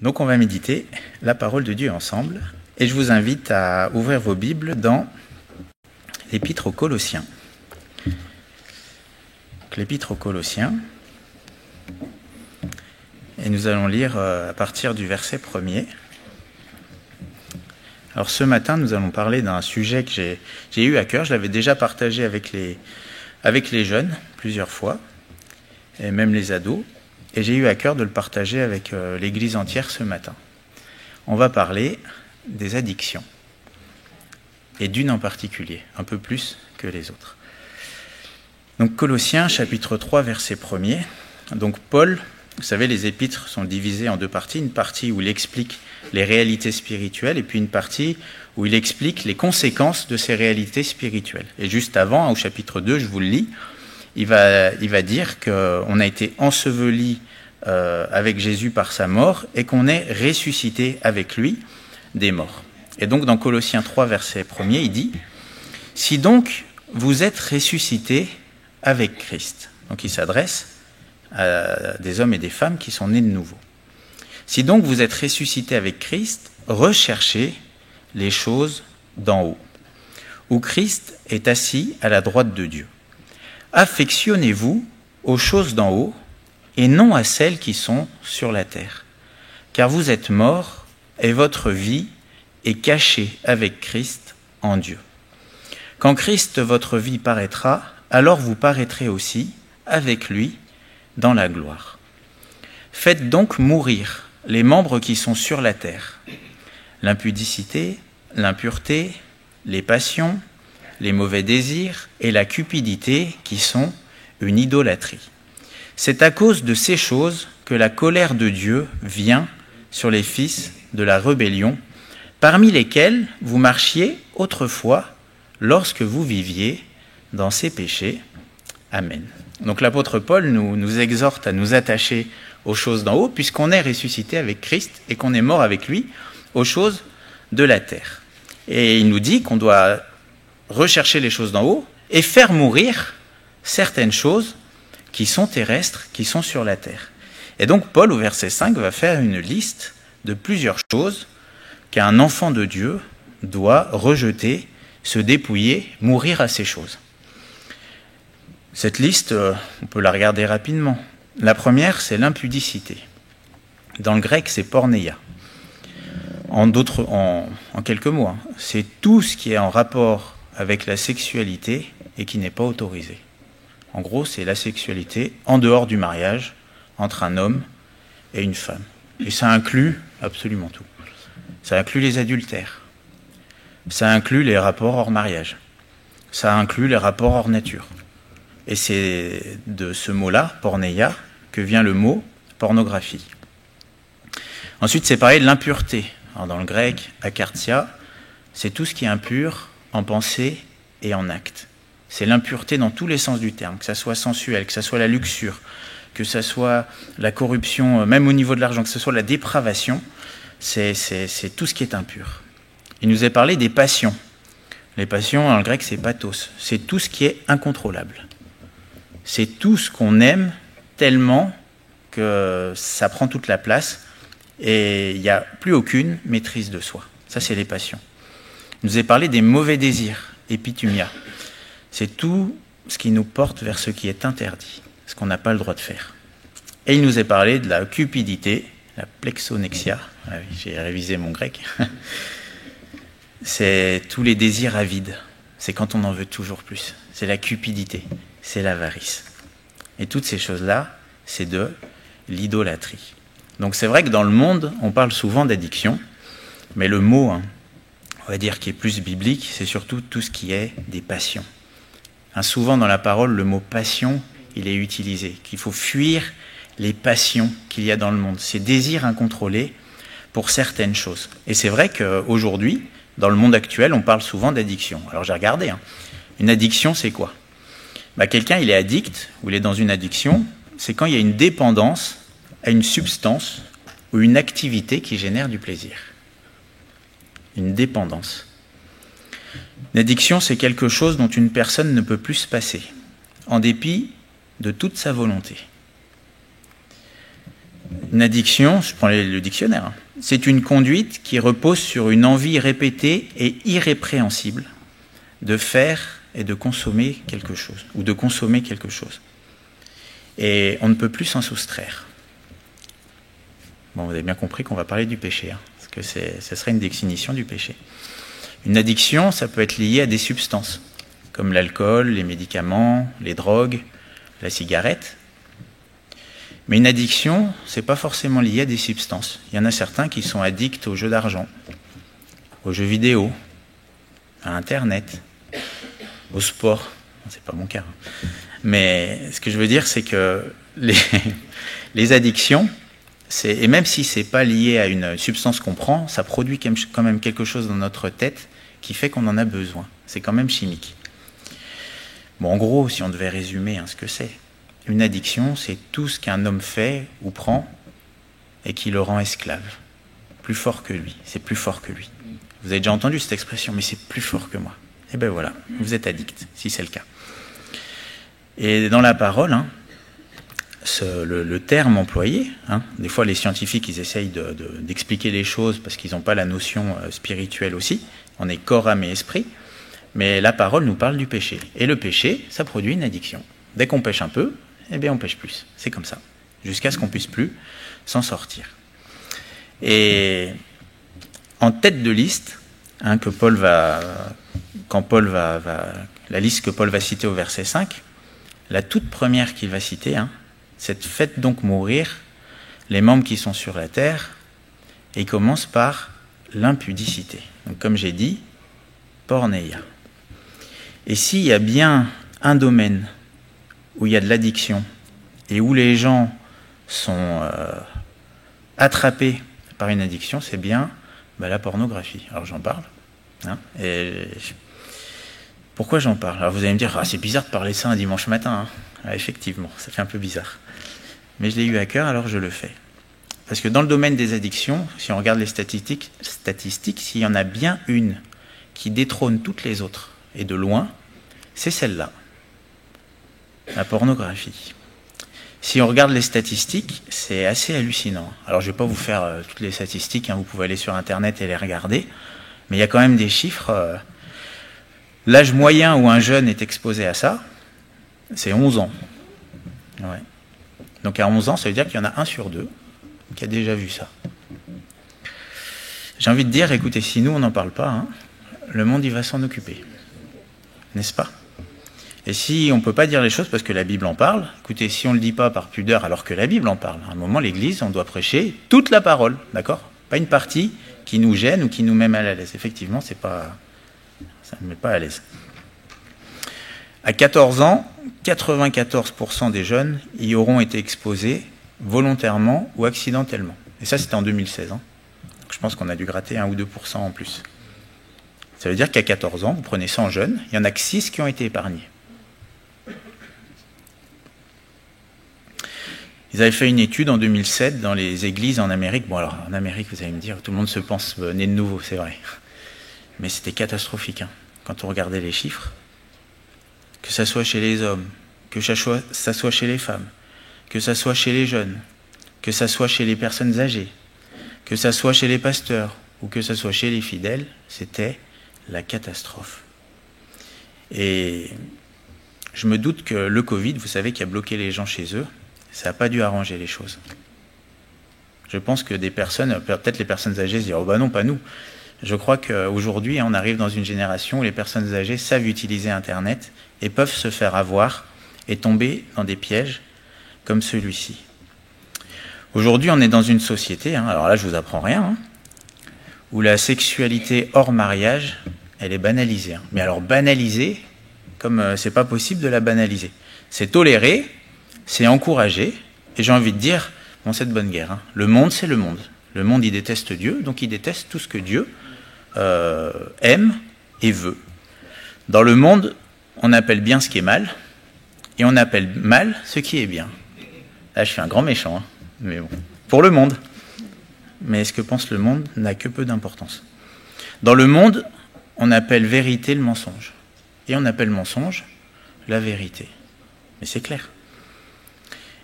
Donc on va méditer la parole de Dieu ensemble, et je vous invite à ouvrir vos Bibles dans l'Épître aux Colossiens. Donc, l'Épître aux Colossiens, et nous allons lire à partir du verset 1er. Alors ce matin, nous allons parler d'un sujet que j'ai eu à cœur. Je l'avais déjà partagé avec les jeunes plusieurs fois, et même les ados. Et j'ai eu à cœur de le partager avec l'Église entière ce matin. On va parler des addictions. Et d'une en particulier, un peu plus que les autres. Donc Colossiens, chapitre 3, verset 1er. Donc Paul, vous savez, les épîtres sont divisées en deux parties. Une partie où il explique les réalités spirituelles et puis une partie où il explique les conséquences de ces réalités spirituelles. Et juste avant, au chapitre 2, je vous le lis, il va dire qu'on a été enseveli avec Jésus par sa mort et qu'on est ressuscité avec lui des morts. Et donc dans Colossiens 3, verset 1er, il dit « Si donc vous êtes ressuscités avec Christ », donc il s'adresse à des hommes et des femmes qui sont nés de nouveau. « Si donc vous êtes ressuscités avec Christ, recherchez les choses d'en haut, où Christ est assis à la droite de Dieu. Affectionnez-vous aux choses d'en haut et non à celles qui sont sur la terre. Car vous êtes morts et votre vie est cachée avec Christ en Dieu. Quand Christ, votre vie, paraîtra, alors vous paraîtrez aussi avec lui dans la gloire. Faites donc mourir les membres qui sont sur la terre, l'impudicité, l'impureté, les passions, les mauvais désirs et la cupidité qui sont une idolâtrie. C'est à cause de ces choses que la colère de Dieu vient sur les fils de la rébellion, parmi lesquels vous marchiez autrefois lorsque vous viviez dans ces péchés. Amen. Donc l'apôtre Paul nous exhorte à nous attacher aux choses d'en haut, puisqu'on est ressuscité avec Christ et qu'on est mort avec lui aux choses de la terre. Et il nous dit qu'on doit rechercher les choses d'en haut et faire mourir certaines choses qui sont terrestres, qui sont sur la terre. Et donc Paul, au verset 5, va faire une liste de plusieurs choses qu'un enfant de Dieu doit rejeter, se dépouiller, mourir à ces choses. Cette liste, on peut la regarder rapidement. La première, c'est l'impudicité. Dans le grec, c'est porneia. En quelques mots, c'est tout ce qui est en rapport avec la sexualité et qui n'est pas autorisé. En gros, c'est la sexualité en dehors du mariage entre un homme et une femme. Et ça inclut absolument tout. Ça inclut les adultères. Ça inclut les rapports hors mariage. Ça inclut les rapports hors nature. Et c'est de ce mot-là, porneia, que vient le mot pornographie. Ensuite, c'est pareil de l'impureté. Alors, dans le grec, akartia, c'est tout ce qui est impur en pensée et en acte. C'est l'impureté dans tous les sens du terme, que ça soit sensuel, que ça soit la luxure, que ça soit la corruption, même au niveau de l'argent, que ce soit la dépravation, c'est tout ce qui est impur. Il nous est parlé des passions. Les passions, dans le grec, c'est pathos. C'est tout ce qui est incontrôlable. C'est tout ce qu'on aime tellement que ça prend toute la place et il n'y a plus aucune maîtrise de soi. Ça, c'est les passions. Il nous est parlé des mauvais désirs, épithumia. C'est tout ce qui nous porte vers ce qui est interdit, ce qu'on n'a pas le droit de faire. Et il nous est parlé de la cupidité, la plexonexia. Ah oui, j'ai révisé mon grec. C'est tous les désirs avides. C'est quand on en veut toujours plus. C'est la cupidité, c'est l'avarice. Et toutes ces choses-là, c'est de l'idolâtrie. Donc c'est vrai que dans le monde, on parle souvent d'addiction, mais le mot, on va dire, qui est plus biblique, c'est surtout tout ce qui est des passions. Souvent dans la parole, le mot passion, il est utilisé, qu'il faut fuir les passions qu'il y a dans le monde, ces désirs incontrôlés pour certaines choses. Et c'est vrai qu'aujourd'hui, dans le monde actuel, on parle souvent d'addiction. Alors j'ai regardé, une addiction, c'est quoi ? Quelqu'un, il est addict, ou il est dans une addiction, c'est quand il y a une dépendance à une substance ou une activité qui génère du plaisir. Une dépendance. Une addiction, c'est quelque chose dont une personne ne peut plus se passer, en dépit de toute sa volonté. Une addiction, je prends le dictionnaire, hein, c'est une conduite qui repose sur une envie répétée et irrépréhensible de faire et de consommer quelque chose, ou de consommer quelque chose. Et on ne peut plus s'en soustraire. Bon, vous avez bien compris qu'on va parler du péché, hein, parce que ce serait une définition du péché. Une addiction, ça peut être lié à des substances, comme l'alcool, les médicaments, les drogues, la cigarette. Mais une addiction, c'est pas forcément lié à des substances. Il y en a certains qui sont addicts aux jeux d'argent, aux jeux vidéo, à Internet, au sport. C'est pas mon cas. Mais ce que je veux dire, c'est que les addictions, et même si c'est pas lié à une substance qu'on prend, ça produit quand même quelque chose dans notre tête qui fait qu'on en a besoin. C'est quand même chimique. Bon, en gros, si on devait résumer ce que c'est, une addiction, c'est tout ce qu'un homme fait ou prend et qui le rend esclave. Plus fort que lui, c'est plus fort que lui. Vous avez déjà entendu cette expression, mais c'est plus fort que moi. Et bien voilà, vous êtes addict, si c'est le cas. Et dans la parole, le terme employé, des fois les scientifiques, ils essayent d'expliquer les choses parce qu'ils n'ont pas la notion spirituelle aussi. On est corps, âme et esprit. Mais la parole nous parle du péché. Et le péché, ça produit une addiction. Dès qu'on pêche un peu, eh bien on pêche plus. C'est comme ça. Jusqu'à ce qu'on puisse plus s'en sortir. Et en tête de liste, la liste que Paul va citer au verset 5, la toute première qu'il va citer, c'est « Faites donc mourir les membres qui sont sur la terre », et il commence par l'impudicité. Donc comme j'ai dit, porneia. Et s'il y a bien un domaine où il y a de l'addiction et où les gens sont attrapés par une addiction, c'est bien la pornographie. Alors j'en parle. Pourquoi j'en parle? Alors vous allez me dire, c'est bizarre de parler ça un dimanche matin. Effectivement, ça fait un peu bizarre. Mais je l'ai eu à cœur, alors je le fais. Parce que dans le domaine des addictions, si on regarde les statistiques, s'il y en a bien une qui détrône toutes les autres, et de loin, c'est celle-là. La pornographie. Si on regarde les statistiques, c'est assez hallucinant. Alors je ne vais pas vous faire toutes les statistiques, vous pouvez aller sur Internet et les regarder, mais il y a quand même des chiffres. L'âge moyen où un jeune est exposé à ça, c'est 11 ans. Ouais. Donc à 11 ans, ça veut dire qu'il y en a 1 sur 2 qui a déjà vu ça. J'ai envie de dire, écoutez, si nous on n'en parle pas, le monde il va s'en occuper. N'est-ce pas? Et si on ne peut pas dire les choses parce que la Bible en parle, écoutez, si on ne le dit pas par pudeur alors que la Bible en parle, à un moment l'Église, on doit prêcher toute la parole, d'accord? Pas une partie qui nous gêne ou qui nous met mal à l'aise. Effectivement, ça ne me met pas à l'aise. À 14 ans, 94% des jeunes y auront été exposés volontairement ou accidentellement. Et ça, c'était en 2016. Donc, je pense qu'on a dû gratter 1 ou 2% en plus. Ça veut dire qu'à 14 ans, vous prenez 100 jeunes, il n'y en a que 6 qui ont été épargnés. Ils avaient fait une étude en 2007 dans les églises en Amérique. Bon, alors, en Amérique, vous allez me dire, tout le monde se pense né de nouveau, c'est vrai. Mais c'était catastrophique, quand on regardait les chiffres. Que ça soit chez les hommes, que ça soit chez les femmes, que ça soit chez les jeunes, que ça soit chez les personnes âgées, que ça soit chez les pasteurs ou que ça soit chez les fidèles, c'était la catastrophe. Et je me doute que le Covid, vous savez, qui a bloqué les gens chez eux, ça n'a pas dû arranger les choses. Je pense que des personnes, peut-être les personnes âgées se diront « Oh bah non, pas nous ». Je crois qu'aujourd'hui, on arrive dans une génération où les personnes âgées savent utiliser Internet et peuvent se faire avoir et tomber dans des pièges comme celui-ci. Aujourd'hui, on est dans une société, alors là, je ne vous apprends rien, où la sexualité hors mariage, elle est banalisée. Mais alors banalisée, comme c'est pas possible de la banaliser. C'est toléré, c'est encouragé, et j'ai envie de dire, bon, c'est de bonne guerre. Le monde, c'est le monde. Le monde, il déteste Dieu, donc il déteste tout ce que Dieu aime et veut. Dans le monde, on appelle bien ce qui est mal, et on appelle mal ce qui est bien. Là, je suis un grand méchant, mais bon, pour le monde. Mais ce que pense le monde n'a que peu d'importance. Dans le monde, on appelle vérité le mensonge, et on appelle mensonge la vérité. Mais c'est clair.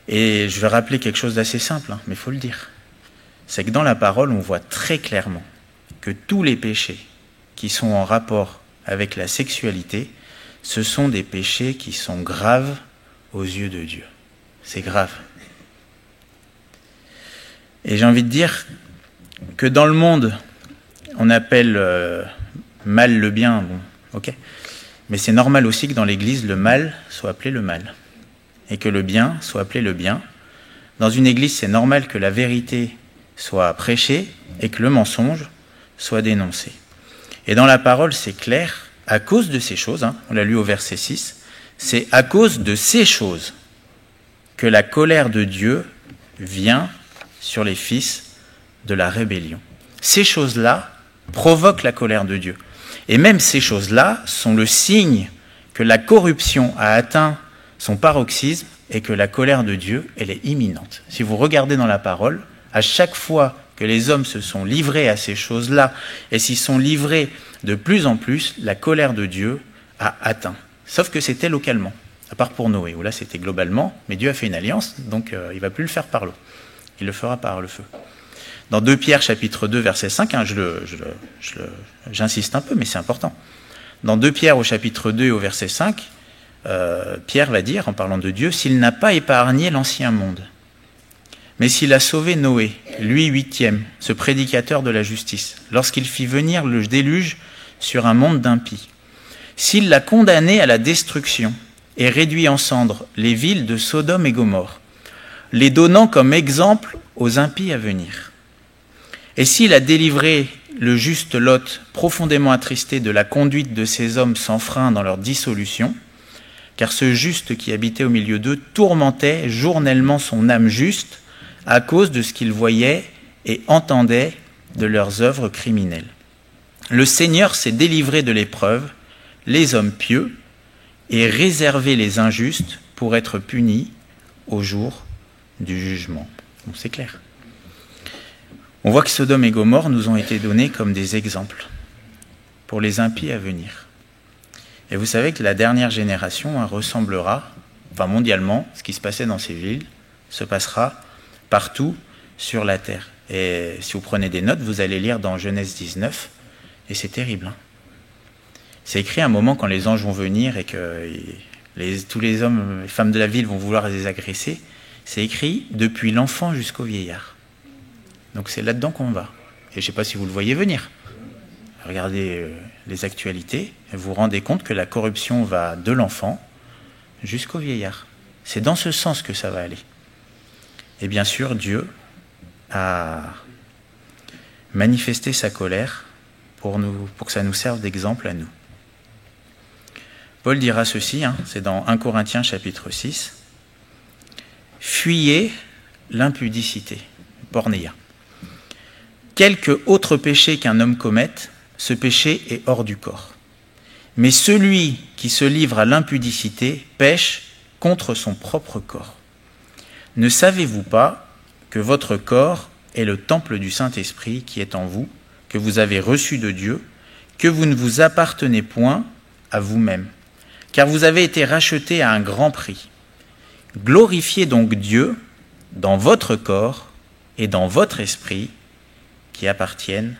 Et je vais rappeler quelque chose d'assez simple, mais il faut le dire. C'est que dans la parole, on voit très clairement que tous les péchés qui sont en rapport avec la sexualité, ce sont des péchés qui sont graves aux yeux de Dieu. C'est grave. Et j'ai envie de dire que dans le monde, on appelle mal le bien, bon, ok. Mais c'est normal aussi que dans l'Église, le mal soit appelé le mal. Et que le bien soit appelé le bien. Dans une Église, c'est normal que la vérité soit prêchée et que le mensonge soit dénoncé. Et dans la parole, c'est clair, à cause de ces choses, on l'a lu au verset 6, c'est à cause de ces choses que la colère de Dieu vient sur les fils de la rébellion. Ces choses-là provoquent la colère de Dieu. Et même ces choses-là sont le signe que la corruption a atteint son paroxysme et que la colère de Dieu, elle est imminente. Si vous regardez dans la parole, à chaque fois que les hommes se sont livrés à ces choses-là et s'y sont livrés de plus en plus, la colère de Dieu a atteint. Sauf que c'était localement, à part pour Noé, où là c'était globalement, mais Dieu a fait une alliance, donc il ne va plus le faire par l'eau. Il le fera par le feu. Dans 2 Pierre chapitre 2 verset 5, j'insiste un peu, mais c'est important. Dans 2 Pierre au chapitre 2 et au verset 5, Pierre va dire, en parlant de Dieu, « S'il n'a pas épargné l'ancien monde, mais s'il a sauvé Noé, lui 8e, ce prédicateur de la justice, lorsqu'il fit venir le déluge sur un monde d'impies, s'il l'a condamné à la destruction et réduit en cendres les villes de Sodome et Gomorrhe, les donnant comme exemple aux impies à venir. Et s'il a délivré le juste Lot, profondément attristé de la conduite de ces hommes sans frein dans leur dissolution, car ce juste qui habitait au milieu d'eux tourmentait journellement son âme juste à cause de ce qu'il voyait et entendait de leurs œuvres criminelles. Le Seigneur s'est délivré de l'épreuve, les hommes pieux, et réservé les injustes pour être punis au jour du jugement. » Bon, c'est clair. On voit que Sodome et Gomorrhe nous ont été donnés comme des exemples pour les impies à venir. Et vous savez que la dernière génération ressemblera, mondialement, ce qui se passait dans ces villes se passera partout sur la terre. Et si vous prenez des notes, vous allez lire dans Genèse 19, et c'est terrible. C'est écrit à un moment quand les anges vont venir et que tous les hommes et femmes de la ville vont vouloir les agresser. C'est écrit depuis l'enfant jusqu'au vieillard. Donc c'est là-dedans qu'on va. Et je ne sais pas si vous le voyez venir. Regardez les actualités et vous vous rendez compte que la corruption va de l'enfant jusqu'au vieillard. C'est dans ce sens que ça va aller. Et bien sûr, Dieu a manifesté sa colère pour que ça nous serve d'exemple à nous. Paul dira ceci, c'est dans 1 Corinthiens chapitre 6. « Fuyez l'impudicité, pornéia. Quelque autre péché qu'un homme commette, ce péché est hors du corps. Mais celui qui se livre à l'impudicité pêche contre son propre corps. Ne savez-vous pas que votre corps est le temple du Saint-Esprit qui est en vous, que vous avez reçu de Dieu, que vous ne vous appartenez point à vous-même, car vous avez été rachetés à un grand prix. Glorifiez donc Dieu dans votre corps et dans votre esprit qui appartiennent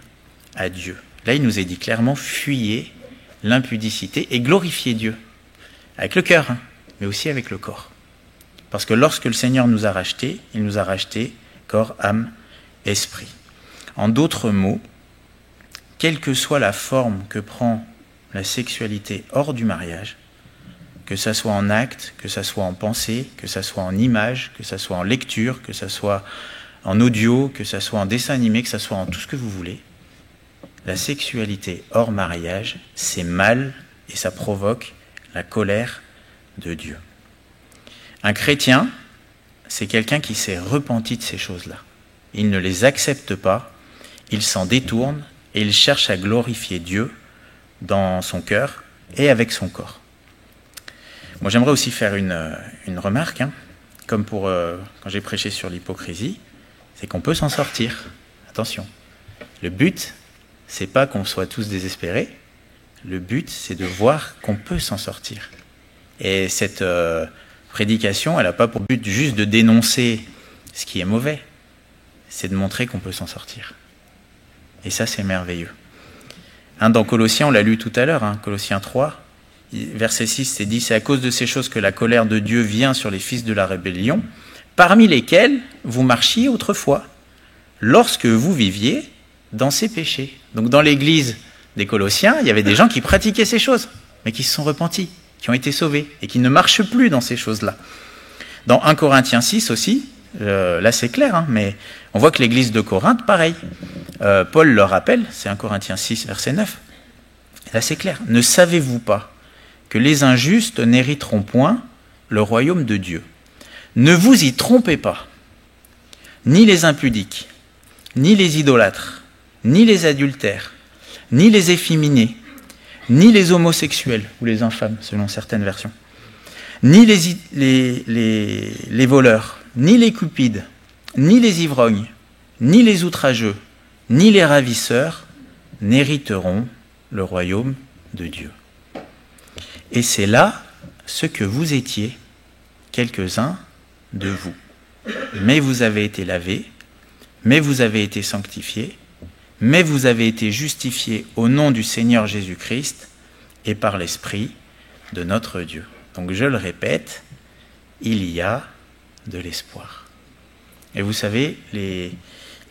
à Dieu. » Là, il nous est dit clairement, fuyez l'impudicité et glorifiez Dieu. Avec le cœur, mais aussi avec le corps. Parce que lorsque le Seigneur nous a rachetés, il nous a rachetés corps, âme, esprit. En d'autres mots, quelle que soit la forme que prend la sexualité hors du mariage, que ça soit en acte, que ça soit en pensée, que ça soit en image, que ça soit en lecture, que ça soit en audio, que ça soit en dessin animé, que ça soit en tout ce que vous voulez, la sexualité hors mariage, c'est mal et ça provoque la colère de Dieu. Un chrétien, c'est quelqu'un qui s'est repenti de ces choses-là. Il ne les accepte pas, il s'en détourne et il cherche à glorifier Dieu dans son cœur et avec son corps. Moi, j'aimerais aussi faire une remarque, comme pour quand j'ai prêché sur l'hypocrisie, c'est qu'on peut s'en sortir. Attention, le but, c'est pas qu'on soit tous désespérés, le but, c'est de voir qu'on peut s'en sortir. Et cette prédication, elle n'a pas pour but juste de dénoncer ce qui est mauvais, c'est de montrer qu'on peut s'en sortir. Et ça, c'est merveilleux. Dans Colossiens, on l'a lu tout à l'heure, Colossiens 3, verset 6, c'est dit, c'est à cause de ces choses que la colère de Dieu vient sur les fils de la rébellion, parmi lesquels vous marchiez autrefois, lorsque vous viviez dans ces péchés. Donc dans l'église des Colossiens, il y avait des gens qui pratiquaient ces choses, mais qui se sont repentis, qui ont été sauvés, et qui ne marchent plus dans ces choses-là. Dans 1 Corinthiens 6 aussi, là c'est clair, mais on voit que l'église de Corinthe, pareil. Paul le rappelle, c'est 1 Corinthiens 6, verset 9. Là c'est clair. Ne savez-vous pas que les injustes n'hériteront point le royaume de Dieu? Ne vous y trompez pas. Ni les impudiques, ni les idolâtres, ni les adultères, ni les efféminés, ni les homosexuels, ou les infâmes, selon certaines versions, ni les voleurs, ni les cupides, ni les ivrognes, ni les outrageux, ni les ravisseurs n'hériteront le royaume de Dieu. Et c'est là ce que vous étiez, quelques-uns de vous. Mais vous avez été lavés, mais vous avez été sanctifiés, mais vous avez été justifiés au nom du Seigneur Jésus-Christ et par l'Esprit de notre Dieu. Donc je le répète, il y a de l'espoir. Et vous savez,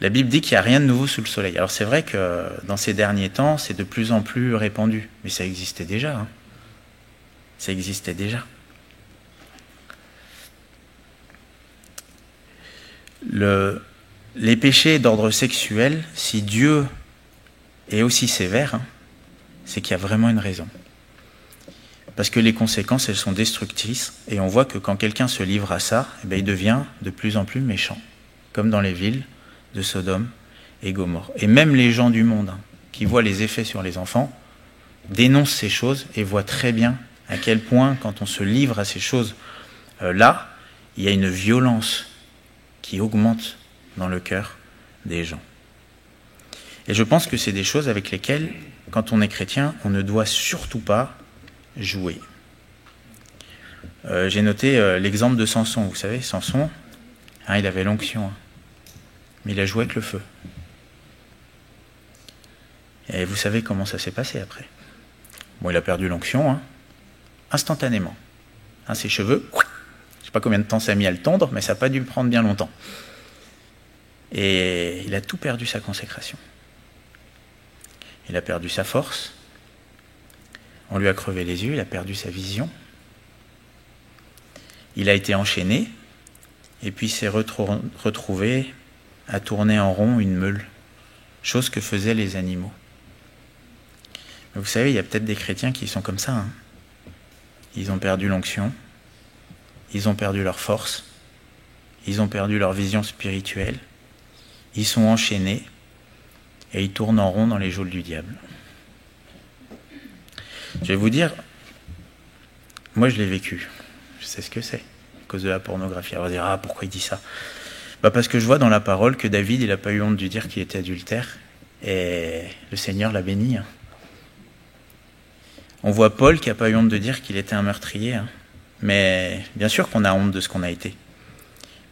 la Bible dit qu'il n'y a rien de nouveau sous le soleil. Alors c'est vrai que dans ces derniers temps, c'est de plus en plus répandu. Mais ça existait déjà. Ça existait déjà. Les péchés d'ordre sexuel, si Dieu est aussi sévère, c'est qu'il y a vraiment une raison. Parce que les conséquences, elles sont destructrices. Et on voit que quand quelqu'un se livre à ça, il devient de plus en plus méchant. Comme dans les villes de Sodome et Gomorrhe. Et même les gens du monde qui voient les effets sur les enfants dénoncent ces choses et voient très bien à quel point, quand on se livre à ces choses-là, il y a une violence qui augmente dans le cœur des gens. Et je pense que c'est des choses avec lesquelles, quand on est chrétien, on ne doit surtout pas jouer. J'ai noté l'exemple de Samson. Vous savez, Samson, il avait l'onction, mais il a joué avec le feu. Et vous savez comment ça s'est passé après. Bon, il a perdu l'onction, instantanément. Ses cheveux, je ne sais pas combien de temps ça a mis à le tondre, mais ça n'a pas dû prendre bien longtemps. Et il a tout perdu, sa consécration. Il a perdu sa force. On lui a crevé les yeux, il a perdu sa vision. Il a été enchaîné, et puis s'est retrouvé à tourner en rond une meule, chose que faisaient les animaux. Mais vous savez, il y a peut-être des chrétiens qui sont comme ça. Ils ont perdu l'onction, ils ont perdu leur force, ils ont perdu leur vision spirituelle, ils sont enchaînés, et ils tournent en rond dans les geôles du diable. Je vais vous dire, moi je l'ai vécu, je sais ce que c'est, à cause de la pornographie. Alors on va dire, pourquoi il dit ça ? Parce que je vois dans la parole que David, il n'a pas eu honte de dire qu'il était adultère, et le Seigneur l'a béni. On voit Paul qui n'a pas eu honte de dire qu'il était un meurtrier, mais bien sûr qu'on a honte de ce qu'on a été.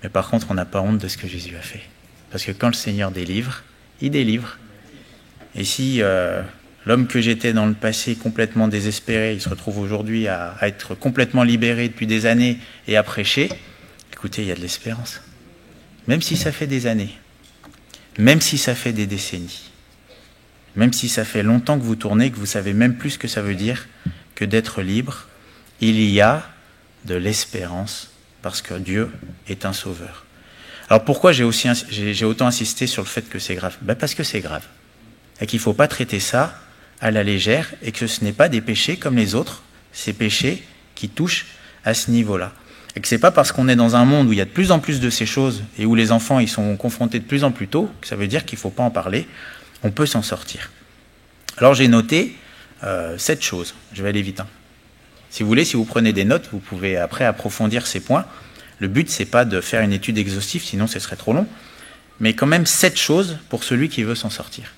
Mais par contre, on n'a pas honte de ce que Jésus a fait. Parce que quand le Seigneur délivre, il délivre. Et si l'homme que j'étais dans le passé, complètement désespéré, il se retrouve aujourd'hui à être complètement libéré depuis des années et à prêcher, écoutez, il y a de l'espérance. Même si ça fait des années, même si ça fait des décennies, même si ça fait longtemps que vous tournez, que vous savez même plus ce que ça veut dire que d'être libre, il y a de l'espérance parce que Dieu est un sauveur. Alors pourquoi j'ai autant insisté sur le fait que c'est grave ? Parce que c'est grave. Et qu'il ne faut pas traiter ça à la légère et que ce n'est pas des péchés comme les autres, ces péchés qui touchent à ce niveau-là. Et que ce n'est pas parce qu'on est dans un monde où il y a de plus en plus de ces choses et où les enfants ils sont confrontés de plus en plus tôt, que ça veut dire qu'il ne faut pas en parler, on peut s'en sortir. Alors j'ai noté 7 choses, je vais aller vite. Si vous voulez, si vous prenez des notes, vous pouvez après approfondir ces points. Le but, c'est pas de faire une étude exhaustive, sinon ce serait trop long, mais quand même 7 choses pour celui qui veut s'en sortir.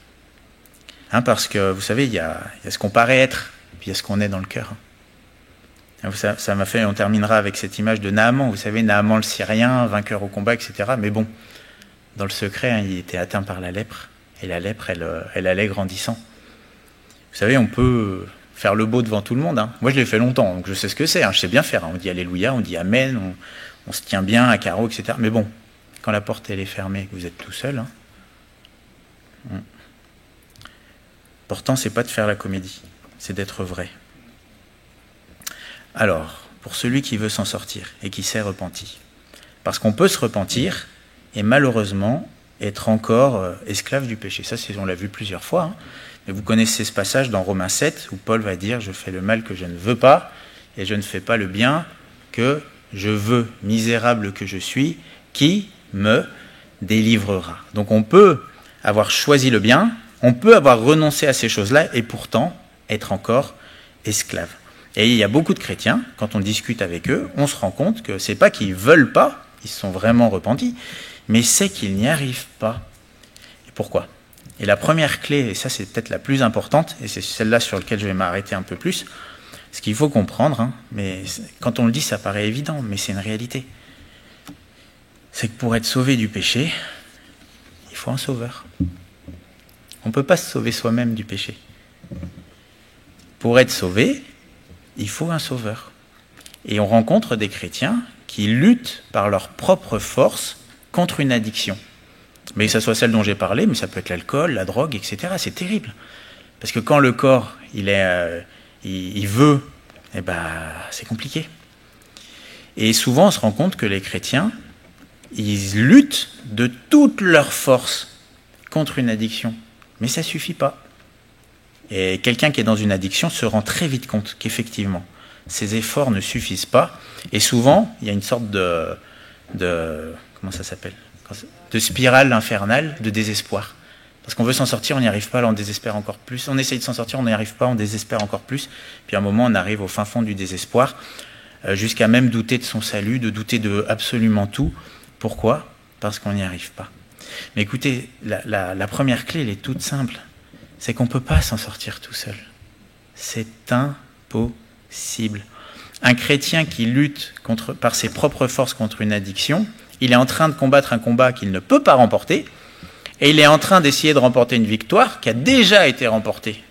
Parce que, vous savez, il y a ce qu'on paraît être, puis il y a ce qu'on est dans le cœur. Ça m'a fait, on terminera avec cette image de Naaman. Vous savez, Naaman le Syrien, vainqueur au combat, etc. Mais bon, dans le secret, hein, il était atteint par la lèpre. Et la lèpre, elle allait grandissant. Vous savez, on peut faire le beau devant tout le monde. Hein. Moi, je l'ai fait longtemps, donc je sais ce que c'est. Hein. Je sais bien faire. Hein. On dit Alléluia, on dit Amen, on se tient bien à carreau, etc. Mais bon, quand la porte elle est fermée, que vous êtes tout seul, hein, L'important, c'est pas de faire la comédie, c'est d'être vrai. Alors, pour celui qui veut s'en sortir et qui s'est repenti, parce qu'on peut se repentir et malheureusement être encore esclave du péché. Ça, on l'a vu plusieurs fois. Hein. Mais vous connaissez ce passage dans Romains 7 où Paul va dire « Je fais le mal que je ne veux pas et je ne fais pas le bien que je veux. Misérable que je suis, qui me délivrera ?» Donc on peut avoir choisi le bien, on peut avoir renoncé à ces choses-là et pourtant être encore esclave. Et il y a beaucoup de chrétiens, quand on discute avec eux, on se rend compte que c'est pas qu'ils veulent pas, ils se sont vraiment repentis, mais c'est qu'ils n'y arrivent pas. Et pourquoi ? Et la première clé, et ça c'est peut-être la plus importante, et c'est celle-là sur laquelle je vais m'arrêter un peu plus, ce qu'il faut comprendre, hein, mais quand on le dit ça paraît évident, mais c'est une réalité, c'est que pour être sauvé du péché, il faut un sauveur. On ne peut pas se sauver soi-même du péché. Pour être sauvé, il faut un sauveur. Et on rencontre des chrétiens qui luttent par leur propre force contre une addiction. Mais que ce soit celle dont j'ai parlé, mais ça peut être l'alcool, la drogue, etc. C'est terrible. Parce que quand le corps, il veut, eh ben, c'est compliqué. Et souvent, on se rend compte que les chrétiens, ils luttent de toute leur force contre une addiction. Mais ça ne suffit pas. Et quelqu'un qui est dans une addiction se rend très vite compte qu'effectivement, ses efforts ne suffisent pas. Et souvent, il y a une sorte de comment ça s'appelle ? De spirale infernale de désespoir. Parce qu'on veut s'en sortir, on n'y arrive pas, là on désespère encore plus. On essaye de s'en sortir, on n'y arrive pas, on désespère encore plus. Puis à un moment, on arrive au fin fond du désespoir, jusqu'à même douter de son salut, de douter de absolument tout. Pourquoi ? Parce qu'on n'y arrive pas. Mais écoutez, la première clé, elle est toute simple. C'est qu'on ne peut pas s'en sortir tout seul. C'est impossible. Un chrétien qui lutte par ses propres forces contre une addiction, il est en train de combattre un combat qu'il ne peut pas remporter, et il est en train d'essayer de remporter une victoire qui a déjà été remportée.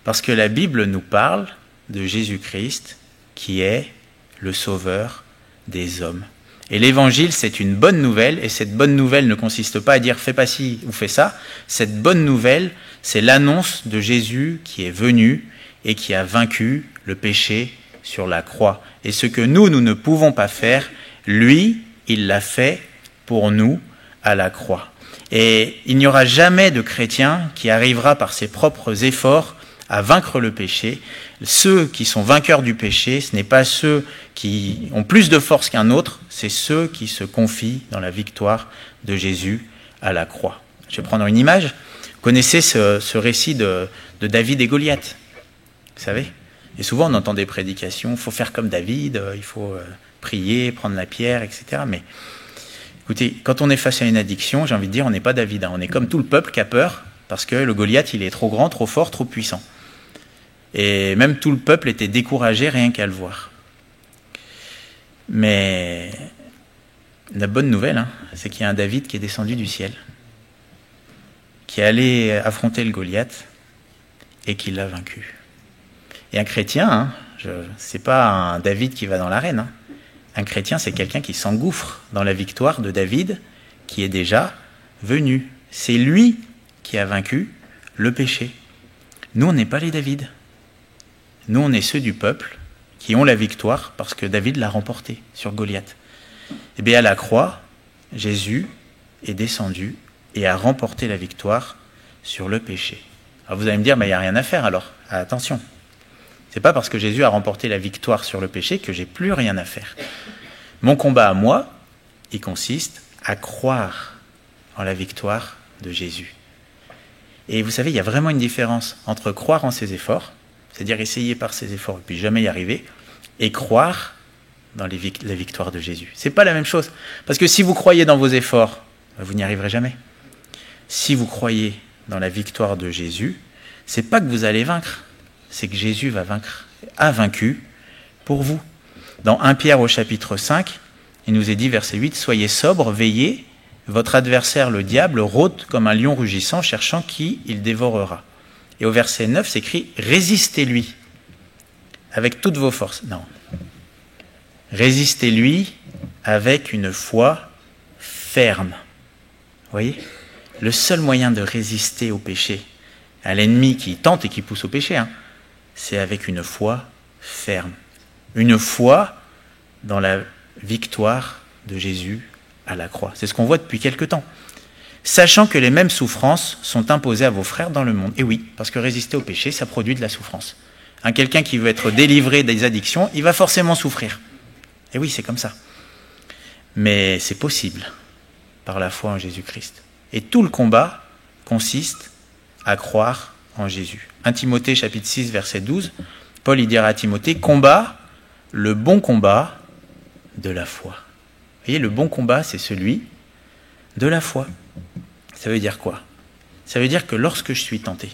Parce que la Bible nous parle de Jésus-Christ, qui est le sauveur des hommes. Et l'évangile, c'est une bonne nouvelle, et cette bonne nouvelle ne consiste pas à dire « fais pas ci ou fais ça ». Cette bonne nouvelle, c'est l'annonce de Jésus qui est venu et qui a vaincu le péché sur la croix. Et ce que nous ne pouvons pas faire, lui, il l'a fait pour nous à la croix. Et il n'y aura jamais de chrétien qui arrivera par ses propres efforts à vaincre le péché. Ceux qui sont vainqueurs du péché, ce n'est pas ceux qui ont plus de force qu'un autre, c'est ceux qui se confient dans la victoire de Jésus à la croix. Je vais prendre une image. Vous connaissez ce récit de David et Goliath, vous savez ? Et souvent on entend des prédications, il faut faire comme David, il faut prier, prendre la pierre, etc. Mais écoutez, quand on est face à une addiction, j'ai envie de dire, on n'est pas David, hein. On est comme tout le peuple qui a peur, parce que le Goliath, il est trop grand, trop fort, trop puissant. Et même tout le peuple était découragé rien qu'à le voir. Mais la bonne nouvelle, hein, c'est qu'il y a un David qui est descendu du ciel, qui est allé affronter le Goliath et qui l'a vaincu. Et un chrétien, hein, c'est pas un David qui va dans l'arène. Hein. Un chrétien, c'est quelqu'un qui s'engouffre dans la victoire de David, qui est déjà venu. C'est lui qui a vaincu le péché. Nous, on n'est pas les David. Nous, on est ceux du peuple qui ont la victoire parce que David l'a remporté sur Goliath. Et bien à la croix, Jésus est descendu et a remporté la victoire sur le péché. Alors vous allez me dire, mais il n'y a rien à faire alors. Attention, c'est pas parce que Jésus a remporté la victoire sur le péché que j'ai plus rien à faire. Mon combat à moi, il consiste à croire en la victoire de Jésus. Et vous savez, il y a vraiment une différence entre croire en ses efforts, c'est-à-dire essayer par ses efforts et puis jamais y arriver, et croire dans la victoire de Jésus. C'est pas la même chose. Parce que si vous croyez dans vos efforts, vous n'y arriverez jamais. Si vous croyez dans la victoire de Jésus, c'est pas que vous allez vaincre, c'est que Jésus va vaincre, a vaincu, pour vous. Dans 1 Pierre au chapitre 5, il nous est dit, verset 8, « Soyez sobres, veillez, votre adversaire le diable rôde comme un lion rugissant, cherchant qui il dévorera. » Et au verset 9, c'est écrit, « Résistez-lui avec toutes vos forces. » Non. Résistez-lui avec une foi ferme. Vous voyez ? Le seul moyen de résister au péché, à l'ennemi qui tente et qui pousse au péché, c'est avec une foi ferme. Une foi dans la victoire de Jésus à la croix. C'est ce qu'on voit depuis quelque temps. Sachant que les mêmes souffrances sont imposées à vos frères dans le monde. Et oui, parce que résister au péché, ça produit de la souffrance. Quelqu'un qui veut être délivré des addictions, il va forcément souffrir. Et oui, c'est comme ça. Mais c'est possible par la foi en Jésus-Christ. Et tout le combat consiste à croire en Jésus. 1 Timothée chapitre 6, verset 12, Paul il dira à Timothée, « Combat le bon combat de la foi. » Vous voyez, le bon combat, c'est celui de la foi. Ça veut dire quoi ? Ça veut dire que lorsque je suis tenté,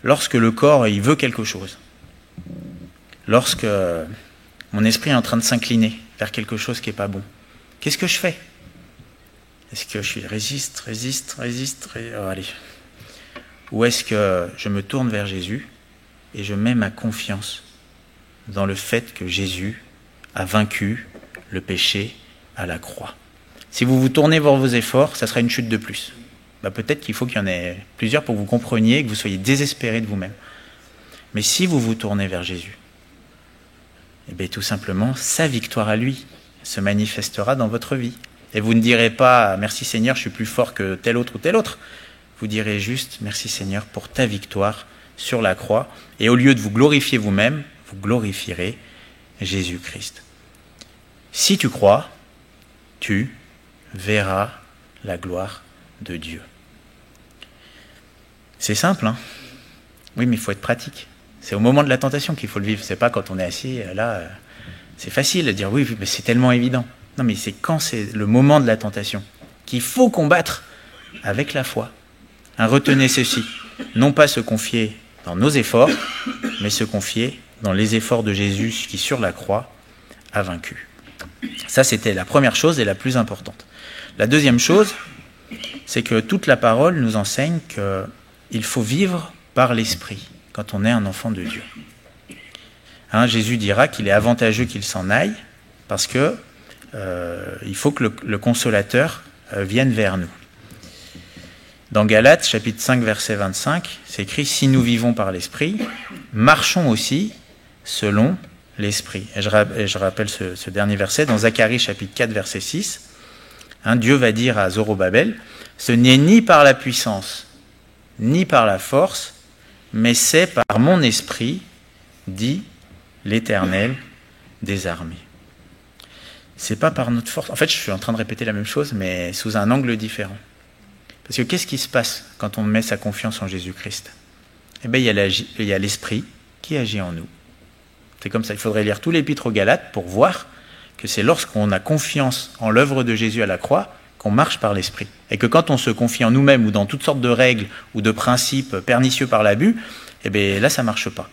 lorsque le corps il veut quelque chose, lorsque mon esprit est en train de s'incliner vers quelque chose qui n'est pas bon, qu'est-ce que je fais ? Est-ce que je résiste, allez. Ou est-ce que je me tourne vers Jésus et je mets ma confiance dans le fait que Jésus a vaincu le péché à la croix. Si vous vous tournez vers vos efforts, ça sera une chute de plus. Peut-être qu'il faut qu'il y en ait plusieurs pour que vous compreniez, que vous soyez désespérés de vous-même. Mais si vous vous tournez vers Jésus, tout simplement, sa victoire à lui se manifestera dans votre vie. Et vous ne direz pas « Merci Seigneur, je suis plus fort que tel autre ou tel autre ». Vous direz juste « Merci Seigneur pour ta victoire sur la croix ». Et au lieu de vous glorifier vous-même, vous glorifierez Jésus-Christ. Si tu crois, tu verras la gloire de Dieu. C'est simple, hein ? Oui, mais il faut être pratique. C'est au moment de la tentation qu'il faut le vivre. C'est pas quand on est assis, là, c'est facile de dire oui, mais c'est tellement évident. Non, mais c'est quand c'est le moment de la tentation qu'il faut combattre avec la foi. Retenez ceci, non pas se confier dans nos efforts, mais se confier dans les efforts de Jésus qui, sur la croix, a vaincu. Ça, c'était la première chose et la plus importante. La deuxième chose, c'est que toute la parole nous enseigne qu'il faut vivre par l'Esprit quand on est un enfant de Dieu. Jésus dira qu'il est avantageux qu'il s'en aille parce que il faut que le Consolateur vienne vers nous. Dans Galates, chapitre 5, verset 25, c'est écrit « Si nous vivons par l'Esprit, marchons aussi selon l'Esprit ». Et je rappelle ce dernier verset, dans Zacharie, chapitre 4, verset 6, Dieu va dire à Zorobabel « Ce n'est ni par la puissance, ni par la force, mais c'est par mon esprit, dit l'Éternel des armées. » C'est pas par notre force. En fait, je suis en train de répéter la même chose, mais sous un angle différent. Parce que qu'est-ce qui se passe quand on met sa confiance en Jésus-Christ ? Il y a l'Esprit qui agit en nous. C'est comme ça. Il faudrait lire tout l'épître aux Galates pour voir que c'est lorsqu'on a confiance en l'œuvre de Jésus à la croix qu'on marche par l'Esprit. Et que quand on se confie en nous-mêmes ou dans toutes sortes de règles ou de principes pernicieux par l'abus, là, ça ne marche pas.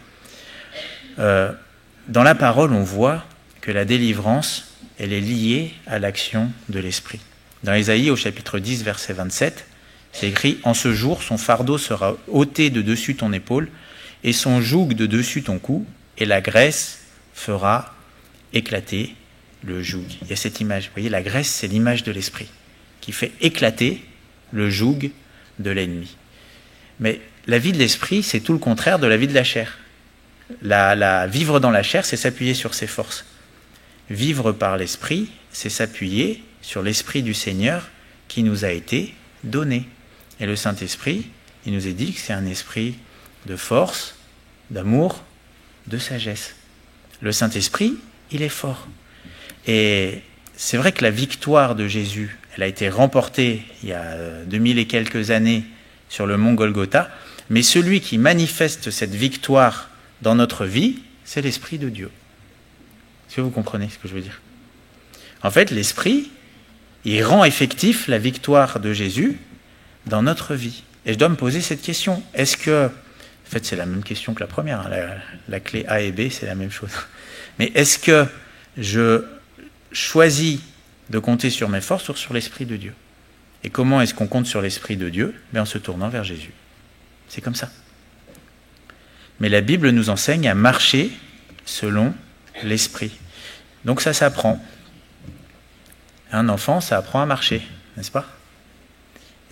Dans la parole, on voit que la délivrance, elle est liée à l'action de l'Esprit. Dans Ésaïe, au chapitre 10, verset 27, c'est écrit « En ce jour, son fardeau sera ôté de dessus ton épaule, et son joug de dessus ton cou, et la graisse fera éclater le joug. » Il y a cette image. Vous voyez, la graisse, c'est l'image de l'Esprit, qui fait éclater le joug de l'ennemi. Mais la vie de l'Esprit, c'est tout le contraire de la vie de la chair. Vivre dans la chair, c'est s'appuyer sur ses forces. Vivre par l'Esprit, c'est s'appuyer sur l'Esprit du Seigneur qui nous a été donné. Et le Saint-Esprit, il nous est dit que c'est un esprit de force, d'amour, de sagesse. Le Saint-Esprit, il est fort. Et c'est vrai que la victoire de Jésus, elle a été remportée il y a 2000 et quelques années sur le mont Golgotha, mais celui qui manifeste cette victoire dans notre vie, c'est l'Esprit de Dieu. Est-ce que vous comprenez ce que je veux dire ? En fait, l'Esprit, il rend effectif la victoire de Jésus dans notre vie. Et je dois me poser cette question. Est-ce que En fait, c'est la même question que la première. Hein. La clé A et B, c'est la même chose. Mais est-ce que je choisis de compter sur mes forces ou sur l'Esprit de Dieu? Et comment est-ce qu'on compte sur l'Esprit de Dieu? En se tournant vers Jésus. C'est comme ça. Mais la Bible nous enseigne à marcher selon l'Esprit. Donc ça s'apprend. Un enfant, ça apprend à marcher, n'est-ce pas?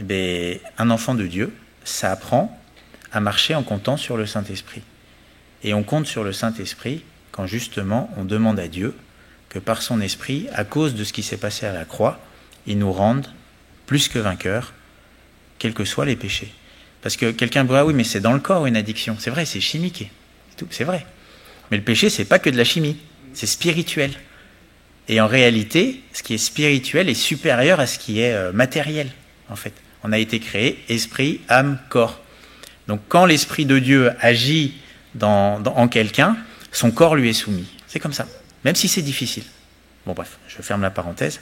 Eh bien, un enfant de Dieu, ça apprend à marcher en comptant sur le Saint-Esprit. Et on compte sur le Saint-Esprit quand justement on demande à Dieu que par son Esprit, à cause de ce qui s'est passé à la croix, il nous rende plus que vainqueurs, quels que soient les péchés. Parce que quelqu'un me dit, ah oui, mais c'est dans le corps une addiction. C'est vrai, c'est chimique. C'est vrai. Mais le péché, c'est pas que de la chimie, c'est spirituel. Et en réalité, ce qui est spirituel est supérieur à ce qui est matériel, en fait. On a été créé esprit, âme, corps. Donc quand l'Esprit de Dieu agit en quelqu'un, son corps lui est soumis. C'est comme ça, même si c'est difficile. Bon bref, je ferme la parenthèse.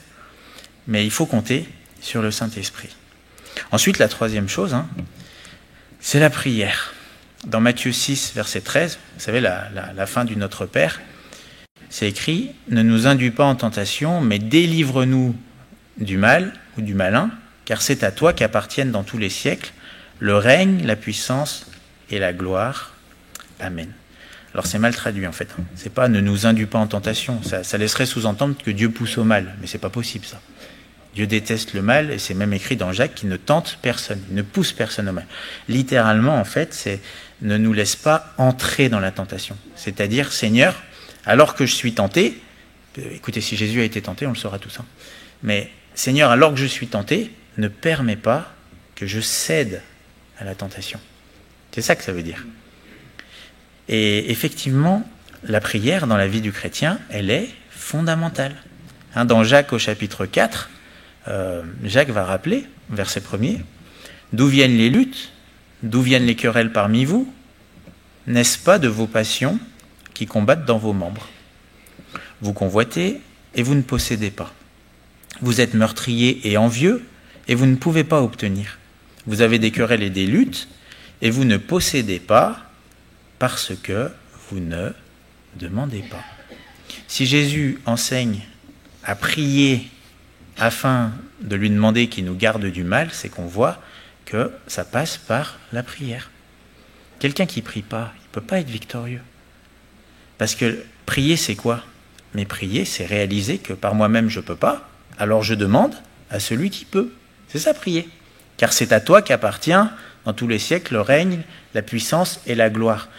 Mais il faut compter sur le Saint-Esprit. Ensuite, la troisième chose, c'est la prière. Dans Matthieu 6, verset 13, vous savez, la fin du Notre Père, c'est écrit « Ne nous induis pas en tentation, mais délivre-nous du mal ou du malin, car c'est à toi qu'appartiennent dans tous les siècles le règne, la puissance et la gloire. Amen. » Alors c'est mal traduit en fait. C'est pas « ne nous induis pas en tentation ». Ça laisserait sous-entendre que Dieu pousse au mal, mais c'est pas possible ça. Dieu déteste le mal, et c'est même écrit dans Jacques qu'il ne tente personne, il ne pousse personne au mal. Littéralement, en fait, c'est « ne nous laisse pas entrer dans la tentation ». C'est-à-dire, Seigneur, alors que je suis tenté, écoutez, si Jésus a été tenté, on le saura tous, mais Seigneur, alors que je suis tenté, ne permets pas que je cède à la tentation. C'est ça que ça veut dire. Et effectivement, la prière dans la vie du chrétien, elle est fondamentale. Dans Jacques au chapitre 4, Jacques va rappeler, verset 1er, « D'où viennent les luttes? D'où viennent les querelles parmi vous? N'est-ce pas de vos passions qui combattent dans vos membres? Vous convoitez et vous ne possédez pas. Vous êtes meurtrier et envieux et vous ne pouvez pas obtenir. Vous avez des querelles et des luttes et vous ne possédez pas parce que vous ne demandez pas. » Si Jésus enseigne à prier afin de lui demander qu'il nous garde du mal, c'est qu'on voit que ça passe par la prière. Quelqu'un qui ne prie pas, il ne peut pas être victorieux. Parce que prier, c'est quoi? Mais prier, c'est réaliser que par moi-même, je ne peux pas, alors je demande à celui qui peut. C'est ça, prier. Car c'est à toi qu'appartient, dans tous les siècles, le règne, la puissance et la gloire.